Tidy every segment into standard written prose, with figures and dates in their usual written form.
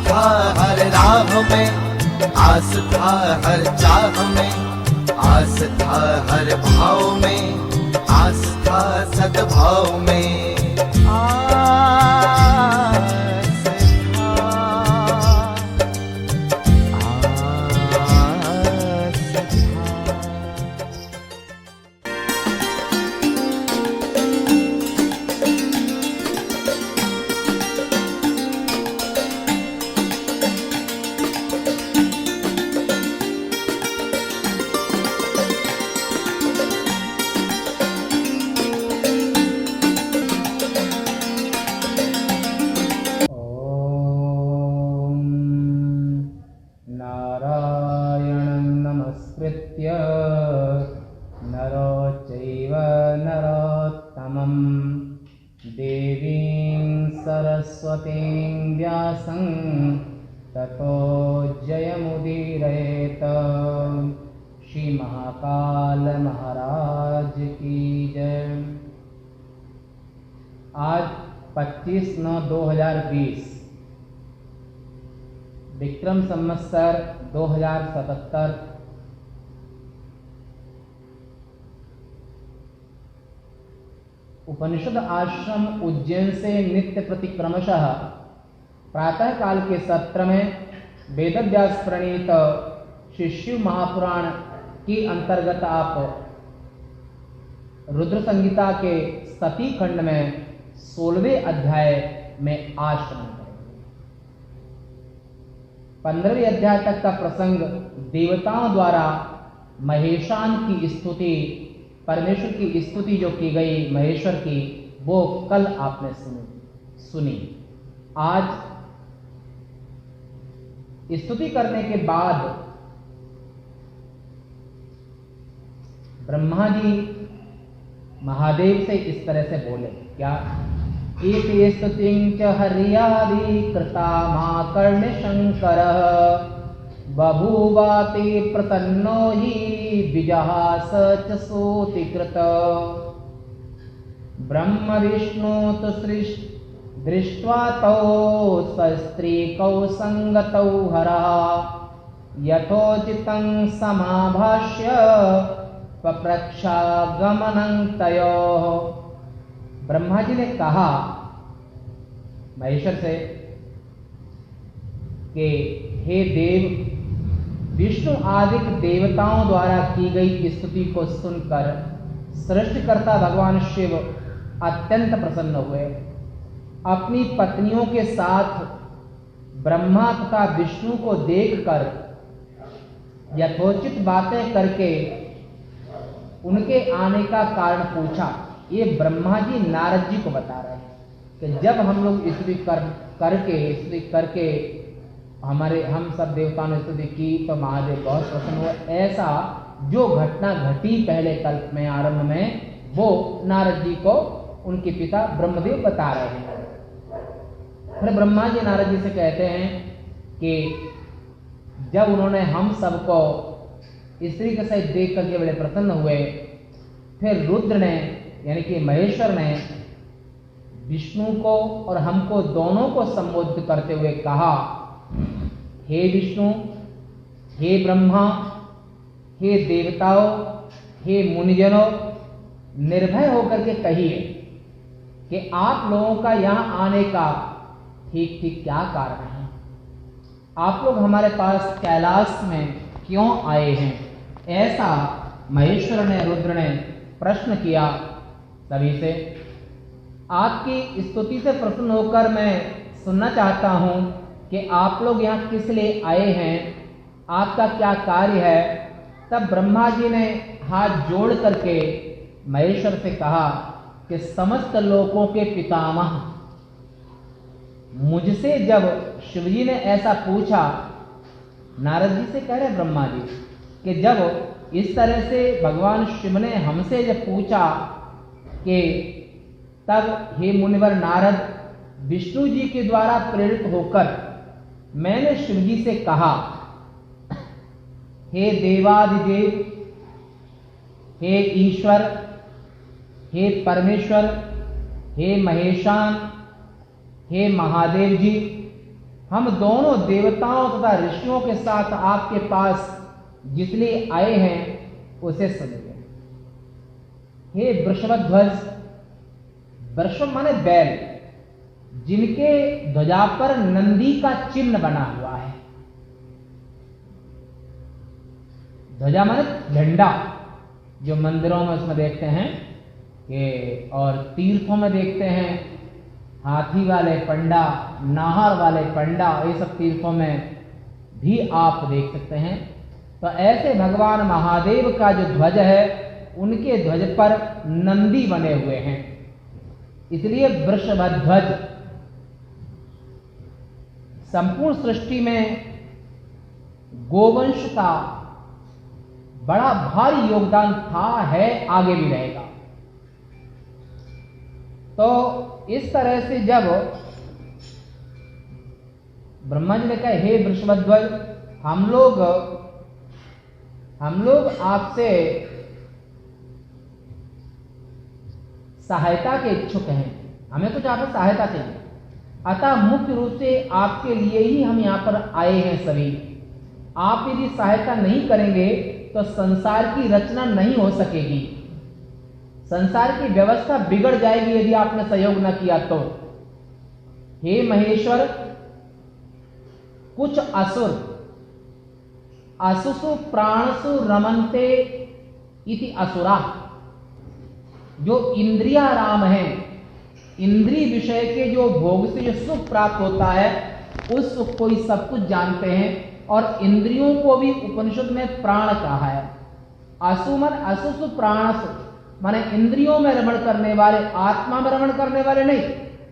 था हर राह में, आस था हर चाह में, आस था हर भाव में, आस था सद्भाव में। नरो चैव नरोत्तमं देवीं सरस्वतीं व्यासं ततो जयमुदीरयेत। श्री महाकाल महाराज की जय। आज 25/9/2020 विक्रम संवत्सर 2077 उपनिषद आश्रम उज्जैन से नित्य प्रति क्रमशः प्रातः काल के सत्र में वेदव्यास प्रणीत श्री शिव महापुराण के अंतर्गत आप रुद्र संहिता के सती खंड में 16वें अध्याय में आज श्रवण करेंगे। 15वें अध्याय तक का प्रसंग देवताओं द्वारा महेशान की स्तुति, परमेश्वर की स्तुति जो की गई महेश्वर की, वो कल आपने सुनी। आज स्तुति करने के बाद ब्रह्मा जी महादेव से इस तरह से बोले, क्या? इति स्तुतिं च हर्यादि कृता माकर्ण शंकर बभूवाति प्रतन्नो हि विजहास च सूतिकृत। ब्रह्म विष्णु तु दृष्ट्वा तौ सस्त्रीकौ संगतौ हरः यथोचितं समाभाष्य पप्रक्षागमनं तयोः। ब्रह्मा जी ने कहा महेश्वर से कि हे देव, विष्णु आदि देवताओं द्वारा की गई स्तुति को सुनकर सृष्टिकर्ता भगवान शिव अत्यंत प्रसन्न हुए। अपनी पत्नियों के साथ ब्रह्मा तथा विष्णु को देखकर यथोचित बातें करके उनके आने का कारण पूछा। ये ब्रह्मा जी नारद जी को बता रहे हैं कि जब हम लोग स्तुति करके हम सब देवताओं ने स्तुति की तो महादेव बहुत प्रसन्न हुए। ऐसा जो घटना घटी पहले कल्प में आरंभ में, वो नारद जी को उनके पिता ब्रह्मदेव बता रहे हैं। फिर ब्रह्मा जी नारद जी से कहते हैं कि जब उन्होंने हम सबको स्त्री के सहित देख करके बड़े प्रसन्न हुए, फिर रुद्र ने यानी कि महेश्वर ने विष्णु को और हमको दोनों को संबोधित करते हुए कहा, हे विष्णु, हे ब्रह्मा, हे देवताओं, हे मुनिजनों, निर्भय होकर के कहिए कि आप लोगों का यहाँ आने का ठीक ठीक क्या कारण है। आप लोग हमारे पास कैलाश में क्यों आए हैं? ऐसा महेश्वर ने, रुद्र ने प्रश्न किया सभी से। आपकी स्तुति से प्रसन्न होकर मैं सुनना चाहता हूं कि आप लोग यहाँ किस लिए आए हैं, आपका क्या कार्य है। तब ब्रह्मा जी ने हाथ जोड़ करके महेश्वर से कहा कि समस्त लोकों के पितामह, मुझसे जब शिवजी ने ऐसा पूछा, नारद जी से कह रहे ब्रह्मा जी कि जब इस तरह से भगवान शिव ने हमसे जब पूछा कि तब हे मुनिवर नारद, विष्णु जी के द्वारा प्रेरित होकर मैंने शिव जी से कहा, हे देवादिदेव, हे ईश्वर, हे परमेश्वर, हे महेशान, हे महादेव जी, हम दोनों देवताओं तथा ऋषियों के साथ आपके पास जिसलिए आए हैं उसे सुनिए। हे वृषभध्वज, वृषभ माने बैल, जिनके ध्वजा पर नंदी का चिन्ह बना हुआ है। ध्वजा माने झंडा, जो मंदिरों में उसमें देखते हैं कि, और तीर्थों में देखते हैं हाथी वाले पंडा, नाहर वाले पंडा, ये सब तीर्थों में भी आप देख सकते हैं। तो ऐसे भगवान महादेव का जो ध्वज है, उनके ध्वज पर नंदी बने हुए हैं, इसलिए वृषभध्वज। संपूर्ण सृष्टि में गोवंश का बड़ा भारी योगदान था, है, आगे भी रहेगा। तो इस तरह से जब ब्रह्मा जी ने कहा, हे वृषभध्वज, हम लोग आपसे सहायता के इच्छुक हैं, हमें कुछ आपसे सहायता चाहिए। अतः मुख्य रूप से आपके लिए ही हम यहां पर आए हैं सभी। आप यदि सहायता नहीं करेंगे तो संसार की रचना नहीं हो सकेगी, संसार की व्यवस्था बिगड़ जाएगी यदि आपने सहयोग न किया तो। हे महेश्वर, कुछ असुर असुसु प्राणसु रमन्ते इति असुरा, जो इंद्रियाराम हैं, इंद्रिय विषय के जो भोग से जो सुख प्राप्त होता है, उस सुख को ही सब कुछ जानते हैं। और इंद्रियों को भी उपनिषद में प्राण कहा है। असुमन असुसु प्राणसु माने इंद्रियों में रमण करने वाले, आत्मा में रमण करने वाले नहीं,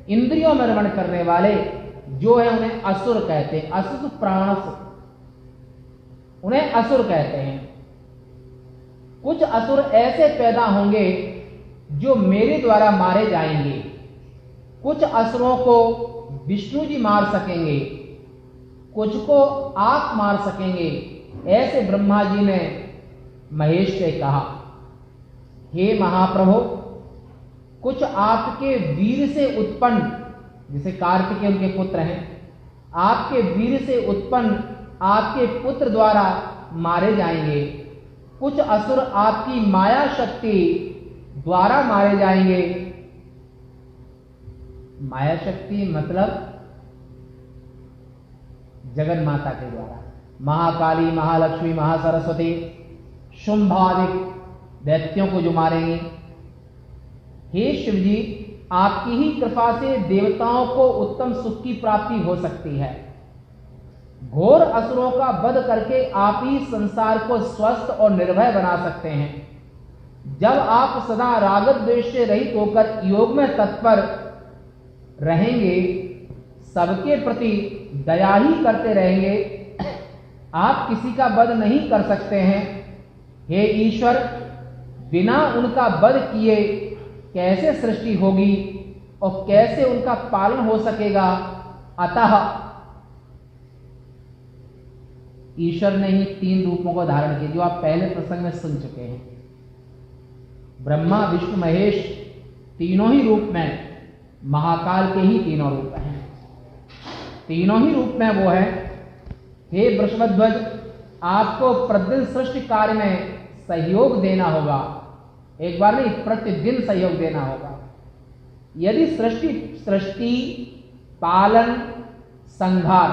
इंद्रियों में रमण करने वाले जो है उन्हें असुर कहते हैं। असुसु प्राणसु, उन्हें असुर कहते हैं। कुछ असुर ऐसे पैदा होंगे जो मेरे द्वारा मारे जाएंगे, कुछ असुरों को विष्णु जी मार सकेंगे, कुछ को आप मार सकेंगे, ऐसे ब्रह्मा जी ने महेश से कहा। हे महाप्रभु, कुछ आपके वीर से उत्पन्न, जैसे कार्तिकेय उनके पुत्र हैं, आपके वीर से उत्पन्न आपके पुत्र द्वारा मारे जाएंगे। कुछ असुर आपकी माया शक्ति द्वारा मारे जाएंगे। माया शक्ति मतलब जगन माता के द्वारा, महाकाली, महालक्ष्मी, महासरस्वती, शुंभादिक दैत्यों को जो मारेंगे। हे शिव जी, आपकी ही कृपा से देवताओं को उत्तम सुख की प्राप्ति हो सकती है। घोर असुरों का वध करके आप ही संसार को स्वस्थ और निर्भय बना सकते हैं। जब आप सदा राग द्वेष से रहित होकर योग में तत्पर रहेंगे, सबके प्रति दया ही करते रहेंगे, आप किसी का वध नहीं कर सकते हैं। हे ईश्वर, बिना उनका वध किए कैसे सृष्टि होगी और कैसे उनका पालन हो सकेगा। अतः ईश्वर ने ही 3 रूपों को धारण किया, जो आप पहले प्रसंग में सुन चुके हैं। ब्रह्मा, विष्णु, महेश, तीनों ही रूप में महाकाल के ही 3 रूप हैं, तीनों ही रूप में वो है। हे वृषभध्वज, आपको प्रतिदिन सृष्टि कार्य में सहयोग देना होगा, एक बार नहीं, प्रतिदिन सहयोग देना होगा। यदि सृष्टि पालन संहार,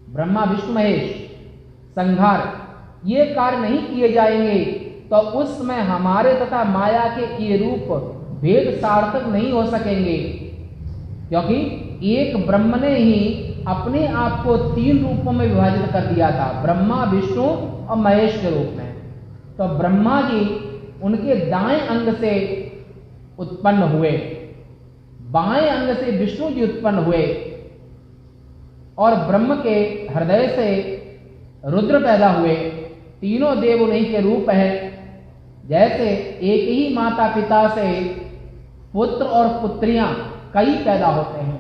ब्रह्मा विष्णु महेश, संहार, ये कार्य नहीं किए जाएंगे तो उस समय हमारे तथा माया के ये रूप भेद सार्थक नहीं हो सकेंगे, क्योंकि एक ब्रह्म ने ही अपने आप को 3 रूपों में विभाजित कर दिया था, ब्रह्मा, विष्णु और महेश के रूप में। तो ब्रह्मा जी उनके दाएं अंग से उत्पन्न हुए, बाएं अंग से विष्णु जी उत्पन्न हुए, और ब्रह्म के हृदय से रुद्र पैदा हुए। तीनों देव उन्हीं के रूप हैं। जैसे एक ही माता पिता से पुत्र और पुत्रियां कई पैदा होते हैं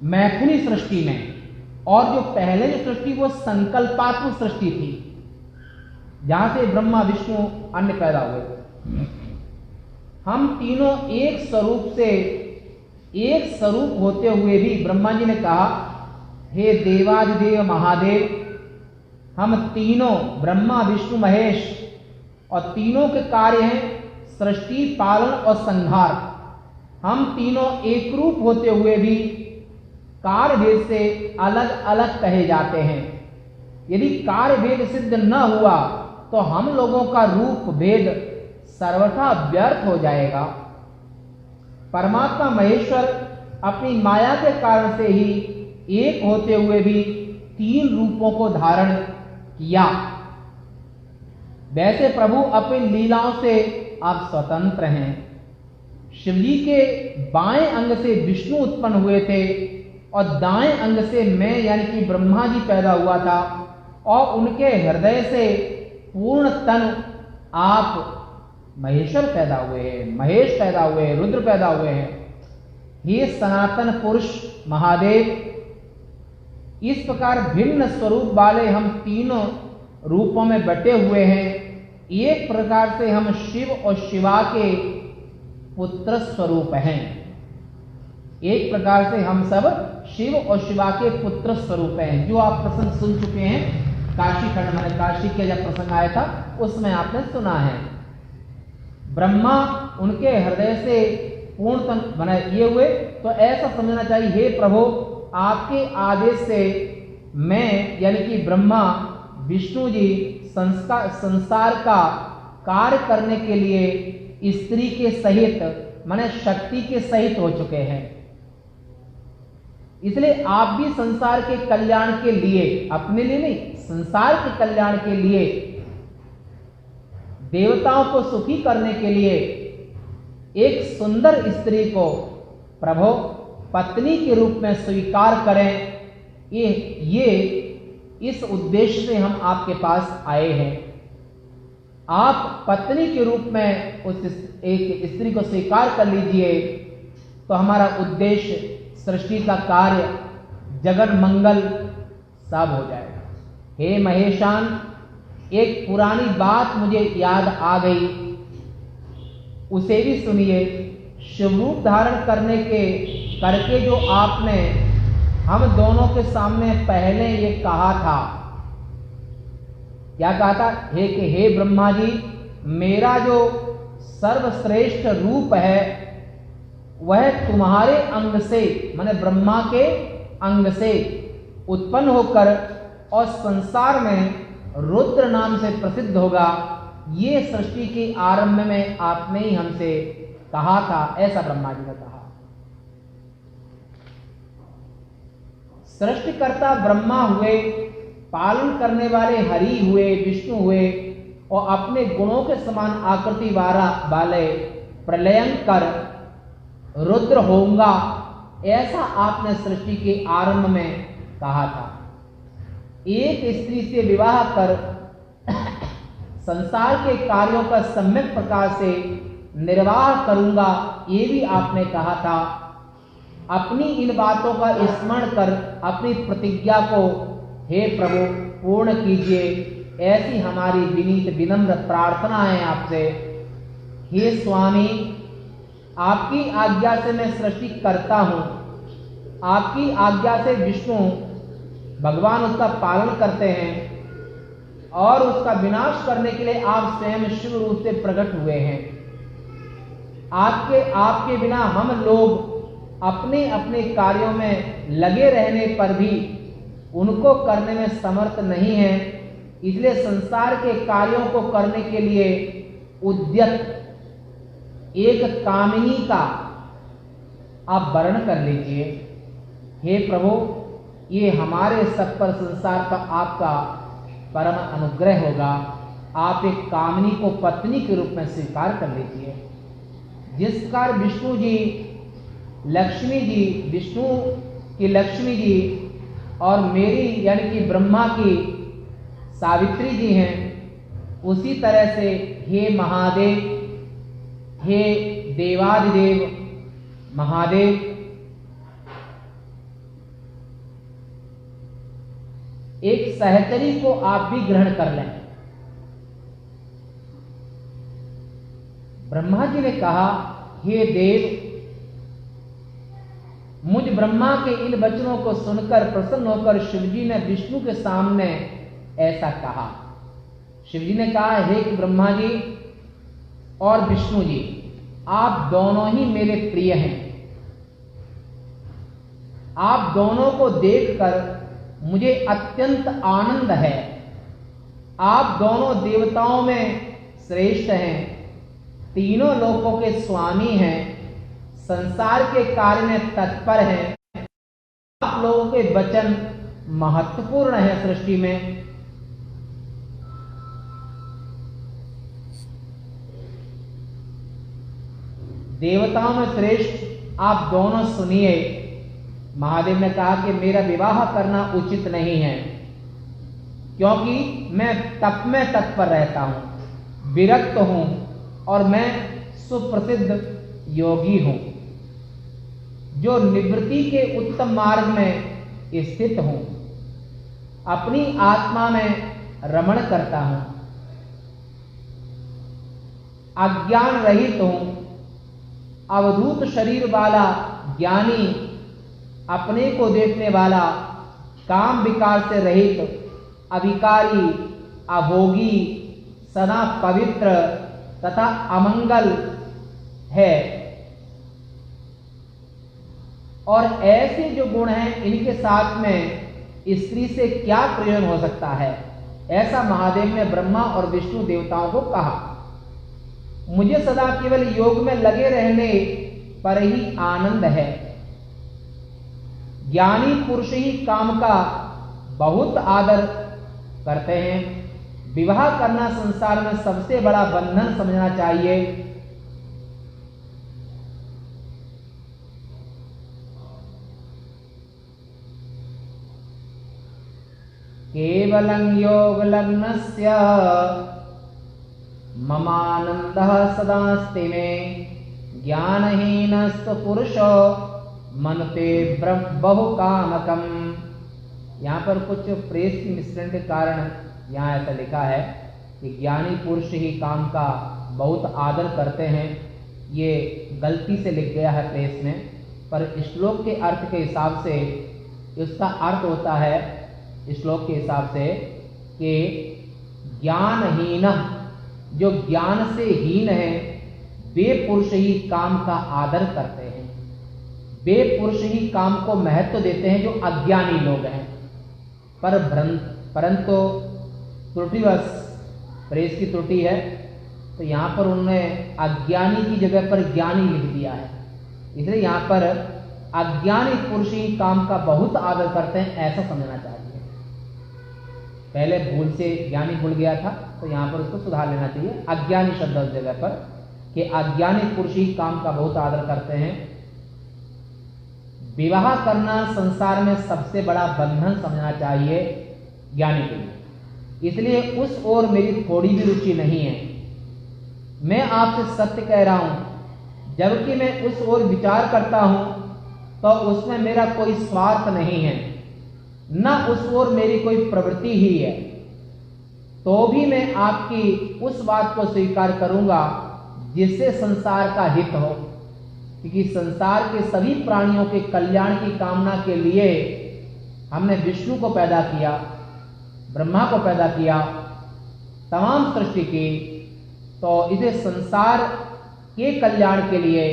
मैथुनी सृष्टि में, और जो पहले जो सृष्टि वो संकल्पात्मक सृष्टि थी, जहां से ब्रह्मा विष्णु अन्य पैदा हुए। हम तीनों एक स्वरूप से एक स्वरूप होते हुए भी ब्रह्मा जी ने कहा, हे देवादिदेव महादेव, हम तीनों ब्रह्मा विष्णु महेश और तीनों के कार्य हैं सृष्टि, पालन और संहार। हम तीनों एक रूप होते हुए भी कार्य भेद से अलग अलग कहे जाते हैं। यदि कार्य भेद सिद्ध न हुआ तो हम लोगों का रूप भेद सर्वथा व्यर्थ हो जाएगा। परमात्मा महेश्वर अपनी माया के कारण से ही एक होते हुए भी तीन रूपों को धारण किया। वैसे प्रभु अपनी लीलाओं से आप स्वतंत्र हैं। शिवजी के बाएं अंग से विष्णु उत्पन्न हुए थे और दाएं अंग से मैं यानी कि ब्रह्मा जी पैदा हुआ था, और उनके हृदय से पूर्ण तन आप महेश्वर पैदा हुए हैं, महेश पैदा हुए हैं, रुद्र पैदा हुए हैं। ये सनातन पुरुष महादेव, इस प्रकार भिन्न स्वरूप वाले हम तीनों रूपों में बटे हुए हैं। एक प्रकार से हम शिव और शिवा के पुत्र स्वरूप हैं। एक प्रकार से हम सब शिव और शिवा के पुत्र स्वरूप हैं। जो आप प्रसंग सुन चुके हैं, काशी खंड में काशी के जब प्रसंग आया था उसमें आपने सुना है। ब्रह्मा उनके हृदय से पूर्णतन बनाए हुए, तो ऐसा समझना चाहिए, हे प्रभु आपके आदेश से मैं यानी कि ब्रह्मा विष्णु जी संसार का कार्य करने के लिए स्त्री के सहित माने शक्ति के सहित हो चुके हैं। इसलिए आप भी संसार के कल्याण के लिए, अपने लिए नहीं, संसार के कल्याण के लिए, देवताओं को सुखी करने के लिए एक सुंदर स्त्री को प्रभु पत्नी के रूप में स्वीकार करें। ये इस उद्देश्य से हम आपके पास आए हैं। आप पत्नी के रूप में उस एक स्त्री को स्वीकार कर लीजिए, तो हमारा उद्देश्य सृष्टि का कार्य, जगत मंगल सब हो जाएगा। हे महेशान, एक पुरानी बात मुझे याद आ गई, उसे भी सुनिए। शिवरूप धारण करके जो आपने हम दोनों के सामने पहले ये कहा था, क्या कहा था? हे ब्रह्मा जी, मेरा जो सर्वश्रेष्ठ रूप है वह तुम्हारे अंग से, माने ब्रह्मा के अंग से उत्पन्न होकर और संसार में रुद्र नाम से प्रसिद्ध होगा। ये सृष्टि के आरंभ में आपने ही हमसे कहा था, ऐसा ब्रह्मा जी ने कहा। सृष्टिकर्ता ब्रह्मा हुए, पालन करने वाले हरि हुए, विष्णु हुए, और अपने गुणों के समान आकृति वाले प्रलयंकर रुद्र होऊंगा, ऐसा आपने सृष्टि के आरंभ में कहा था। एक स्त्री से विवाह कर संसार के कार्यों का सम्यक प्रकार से निर्वाह करूंगा, ये भी आपने कहा था। अपनी इन बातों का स्मरण कर अपनी प्रतिज्ञा को हे प्रभु पूर्ण कीजिए, ऐसी हमारी विनीत विनम्र प्रार्थना है आपसे। हे स्वामी, आपकी आज्ञा से मैं सृष्टि करता हूं, आपकी आज्ञा से विष्णु भगवान उसका पालन करते हैं, और उसका विनाश करने के लिए आप स्वयं शिव रूप से प्रकट हुए हैं। आपके बिना हम लोग अपने अपने कार्यों में लगे रहने पर भी उनको करने में समर्थ नहीं है। इसलिए संसार के कार्यों को करने के लिए उद्यत एक कामिनी का आप वर्ण कर लीजिए। हे प्रभु, ये हमारे सब पर संसार पर आपका परम अनुग्रह होगा। आप एक कामिनी को पत्नी के रूप में स्वीकार कर लीजिए। जिस प्रकार विष्णु जी लक्ष्मी जी, विष्णु की लक्ष्मी जी और मेरी यानी कि ब्रह्मा की सावित्री जी हैं, उसी तरह से हे महादेव, हे देवादिदेव महादेव, एक सहचरी को आप भी ग्रहण कर लें। ब्रह्मा जी ने कहा, हे देव, मुझ ब्रह्मा के इन वचनों को सुनकर प्रसन्न होकर शिवजी ने विष्णु के सामने ऐसा कहा। शिवजी ने कहा, हे कि ब्रह्मा जी और विष्णु जी, आप दोनों ही मेरे प्रिय हैं। आप दोनों को देखकर मुझे अत्यंत आनंद है। आप दोनों देवताओं में श्रेष्ठ हैं, तीनों लोकों के स्वामी हैं, संसार के कार्य में तत्पर हैं। आप लोगों के वचन महत्वपूर्ण है सृष्टि में। देवताओं में श्रेष्ठ आप दोनों सुनिए। महादेव ने कहा कि मेरा विवाह करना उचित नहीं है, क्योंकि मैं तप में तत्पर रहता हूं, विरक्त हूं और मैं सुप्रसिद्ध योगी हूं, जो निवृत्ति के उत्तम मार्ग में स्थित हूं, अपनी आत्मा में रमण करता हूं, अज्ञान रहित हूं, अवधूत शरीर वाला ज्ञानी, अपने को देखने वाला, काम विकार से रहित, अविकारी, अभोगी, सदा पवित्र तथा अमंगल है। और ऐसे जो गुण हैं, इनके साथ में स्त्री से क्या प्रयोजन हो सकता है? ऐसा महादेव ने ब्रह्मा और विष्णु देवताओं को कहा। मुझे सदा केवल योग में लगे रहने पर ही आनंद है। ज्ञानी पुरुष ही काम का बहुत आदर करते हैं। विवाह करना संसार में सबसे बड़ा बंधन समझना चाहिए। केवलं योग लग्नस्य ममानंदः सदास्ति मे, ज्ञानहीनस्तु पुरुषो मनते बहुकामकम। यहाँ पर कुछ प्रेस की मिश्रण के कारण यहाँ ऐसा लिखा है कि ज्ञानी पुरुष ही काम का बहुत आदर करते हैं। ये गलती से लिख गया है प्रेस में, पर श्लोक के अर्थ के हिसाब से इसका अर्थ होता है, श्लोक के हिसाब से, कि ज्ञानहीन, जो ज्ञान से हीन है, वे पुरुष ही काम का आदर करते हैं। वे पुरुष ही काम को महत्व देते हैं जो अज्ञानी लोग हैं। परंतु त्रुटिवश प्रेस की त्रुटि है, तो यहाँ पर उन्होंने अज्ञानी की जगह पर ज्ञानी लिख दिया है। इसलिए यहाँ पर अज्ञानी पुरुष ही काम का बहुत आदर करते हैं, ऐसा समझना चाहिए। पहले भूल से ज्ञानी भूल गया था, तो यहाँ पर उसको सुधार लेना चाहिए। अज्ञानी शब्द उस जगह पर, कि अज्ञानी पुरुष ही काम का बहुत आदर करते हैं। विवाह करना संसार में सबसे बड़ा बंधन समझना चाहिए ज्ञानी के लिए। इसलिए उस ओर मेरी थोड़ी भी रुचि नहीं है। मैं आपसे सत्य कह रहा हूं, जबकि मैं उस ओर विचार करता हूं तो उसमें मेरा कोई स्वार्थ नहीं है, न उस ओर मेरी कोई प्रवृत्ति ही है। तो भी मैं आपकी उस बात को स्वीकार करूंगा जिससे संसार का हित हो, क्योंकि संसार के सभी प्राणियों के कल्याण की कामना के लिए हमने विष्णु को पैदा किया, ब्रह्मा को पैदा किया, तमाम सृष्टि की। तो इसे संसार के कल्याण के लिए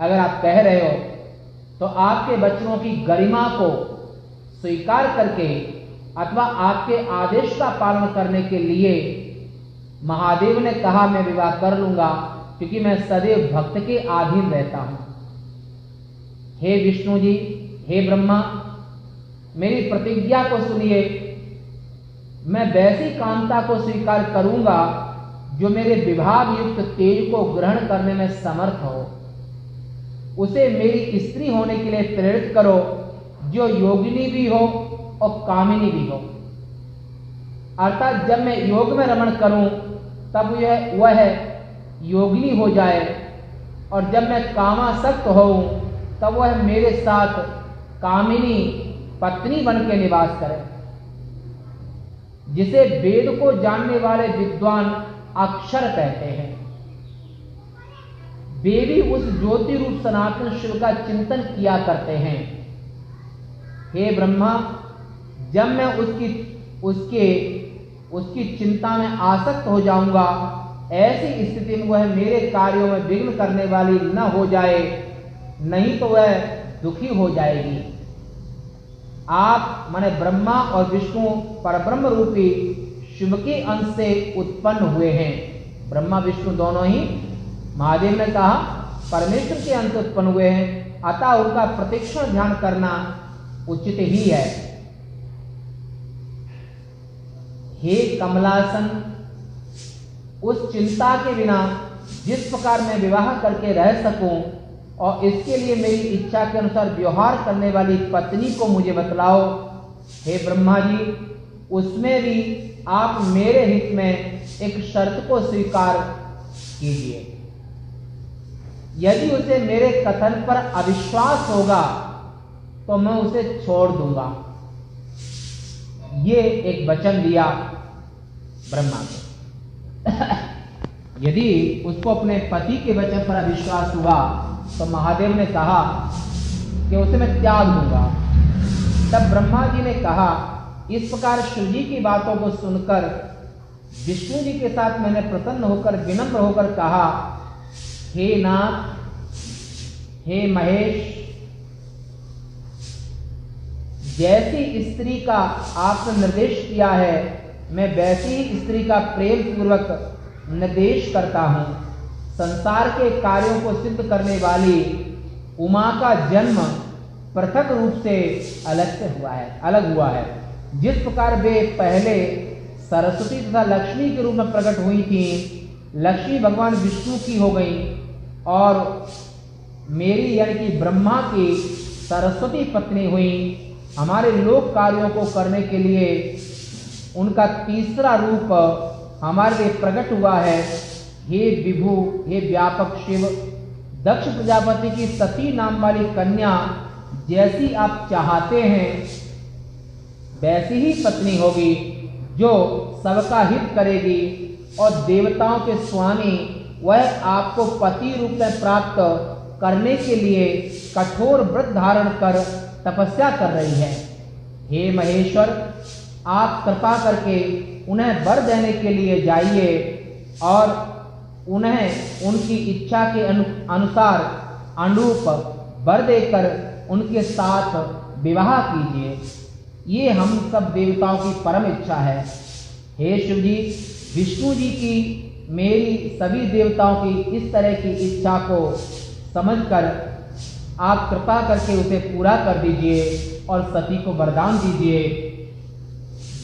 अगर आप कह रहे हो, तो आपके वचनों की गरिमा को स्वीकार करके अथवा आपके आदेश का पालन करने के लिए महादेव ने कहा मैं विवाह कर लूंगा, क्योंकि मैं सदैव भक्त के अधीन रहता हूं। हे विष्णु जी, हे ब्रह्मा, मेरी प्रतिज्ञा को सुनिए। मैं वैसी कामता को स्वीकार करूंगा जो मेरे विभाग युक्त तेज को ग्रहण करने में समर्थ हो। उसे मेरी स्त्री होने के लिए प्रेरित करो, जो योगिनी भी हो और कामिनी भी हो। अर्थात जब मैं योग में रमण करूं तब वह योगिनी हो जाए, और जब मैं कामासक्त होऊं तब वह मेरे साथ कामिनी पत्नी बन के निवास करे। जिसे वेद को जानने वाले विद्वान अक्षर कहते हैं। वे भी उस ज्योति रूप सनातन शिव का चिंतन किया करते हैं। हे ब्रह्मा, जब मैं उसकी चिंता में आसक्त हो जाऊंगा, ऐसी स्थिति में वह मेरे कार्यों में विघ्न करने वाली न हो जाए, नहीं तो वह दुखी हो जाएगी। आप माने ब्रह्मा और विष्णु परब्रह्म रूपी शिव के अंश से उत्पन्न हुए हैं। ब्रह्मा विष्णु दोनों ही महादेव ने कहा परमेश्वर के अंश उत्पन्न हुए हैं, अतः उनका प्रतीक्षण ध्यान करना उचित ही है। हे कमलासन, उस चिंता के बिना जिस प्रकार मैं विवाह करके रह सकूं और इसके लिए मेरी इच्छा के अनुसार व्यवहार करने वाली पत्नी को मुझे बतलाओ। हे ब्रह्मा जी, उसमें भी आप मेरे हित में एक शर्त को स्वीकार कीजिए। यदि उसे मेरे कथन पर अविश्वास होगा तो मैं उसे छोड़ दूंगा। ये एक वचन दिया ब्रह्मा को। यदि उसको अपने पति के वचन पर अविश्वास हुआ तो महादेव ने कहा कि उसे मैं त्याग दूंगा। तब ब्रह्मा जी ने कहा, इस प्रकार शिव जी की बातों को सुनकर विष्णु जी के साथ मैंने प्रसन्न होकर विनम्र होकर कहा, हे नाथ, हे महेश, जैसी स्त्री का आपने निर्देश किया है, मैं वैसी ही स्त्री का प्रेम पूर्वक निर्देश करता हूं। संसार के कार्यों को सिद्ध करने वाली उमा का जन्म पृथक रूप से अलग हुआ है। जिस प्रकार वे पहले सरस्वती तथा लक्ष्मी के रूप में प्रकट हुई थी, लक्ष्मी भगवान विष्णु की हो गई और मेरी यानी कि ब्रह्मा की सरस्वती पत्नी हुई। हमारे लोक कार्यों को करने के लिए उनका तीसरा रूप हमारे लिए प्रकट हुआ है। हे विभु, हे व्यापक शिव, दक्ष प्रजापति की सती नाम वाली कन्या जैसी आप चाहते हैं वैसी ही पत्नी होगी, जो सबका हित करेगी और देवताओं के स्वामी वह आपको पति रूप में प्राप्त करने के लिए कठोर व्रत धारण कर तपस्या कर रही है। हे महेश्वर, आप कृपा करके उन्हें वर देने के लिए जाइए और उन्हें उनकी इच्छा के अनुसार अनुरूप वर देकर उनके साथ विवाह कीजिए। ये हम सब देवताओं की परम इच्छा है। हे शिव जी, विष्णु जी की मेरी सभी देवताओं की इस तरह की इच्छा को समझकर आप कृपा करके उसे पूरा कर दीजिए और सती को वरदान दीजिए,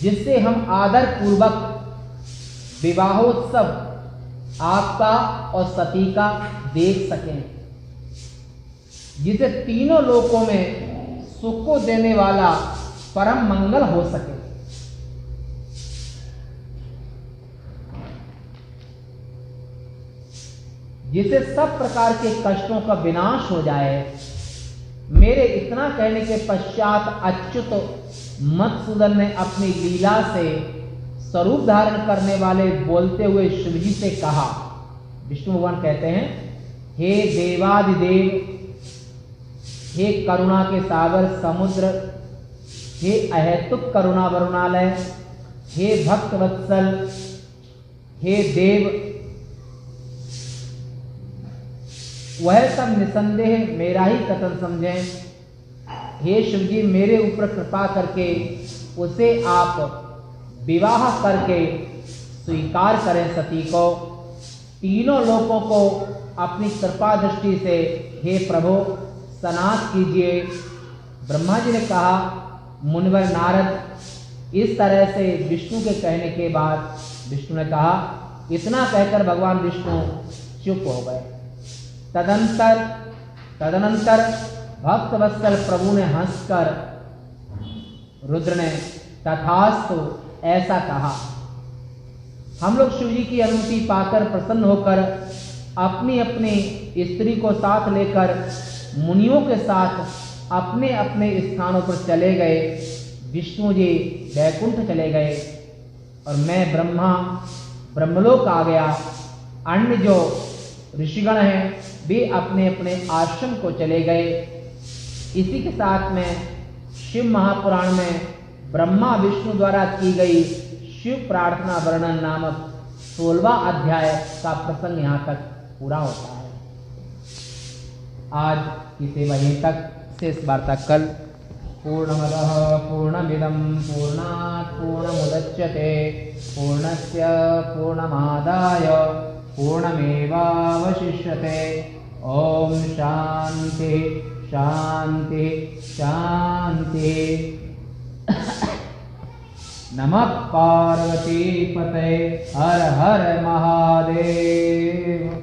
जिससे हम आदर पूर्वक विवाहोत्सव आपका और सती का देख सकें, जिसे तीनों लोकों में सुख को देने वाला परम मंगल हो सके। जिसे सब प्रकार के कष्टों का विनाश हो जाए। मेरे इतना कहने के पश्चात अच्युत मधुसूदन ने अपनी लीला से स्वरूप धारण करने वाले बोलते हुए शिव जी से कहा। विष्णु भगवान कहते हैं, हे देवादिदेव, हे करुणा के सागर समुद्र, हे अहेतुक करुणा वरुणालय, हे भक्त वत्सल, हे देव, वह सब निसंदेह मेरा ही कथन समझें। हे शिव जी, मेरे ऊपर कृपा करके उसे आप विवाह करके स्वीकार करें सती को। तीनों लोगों को अपनी कृपा दृष्टि से हे प्रभु सनाथ कीजिए। ब्रह्मा जी ने कहा, मुनिवर नारद, इस तरह से विष्णु के कहने के बाद विष्णु ने कहा, इतना कहकर भगवान विष्णु चुप हो गए। तदनंतर भक्त वत्सल प्रभु ने हंसकर रुद्र ने तथास्तु ऐसा कहा। हम लोग शिव जी की अनुमति पाकर प्रसन्न होकर अपनी अपनी स्त्री को साथ लेकर मुनियों के साथ अपने अपने स्थानों पर चले गए। विष्णु जी वैकुंठ चले गए और मैं ब्रह्मलोक आ गया। अन्य जो ऋषिगण हैं वे अपने अपने आश्रम को चले गए। इसी के साथ में शिव महापुराण में ब्रह्मा विष्णु द्वारा की गई शिव प्रार्थना वर्णन नामक 16वां अध्याय का प्रसंग यहाँ तक पूरा होता है। आज की सेवा यहीं तक, शेष वार्ता कल। पूर्णमदः पूर्णमिदं पूर्णात् पूर्णमुदच्यते पूर्णस्य पूर्णमादाय पूर्णमेवावशिष्यते। ॐ शान्ति शान्ति शान्ति। नमः पार्वती पते हर हर महादेव।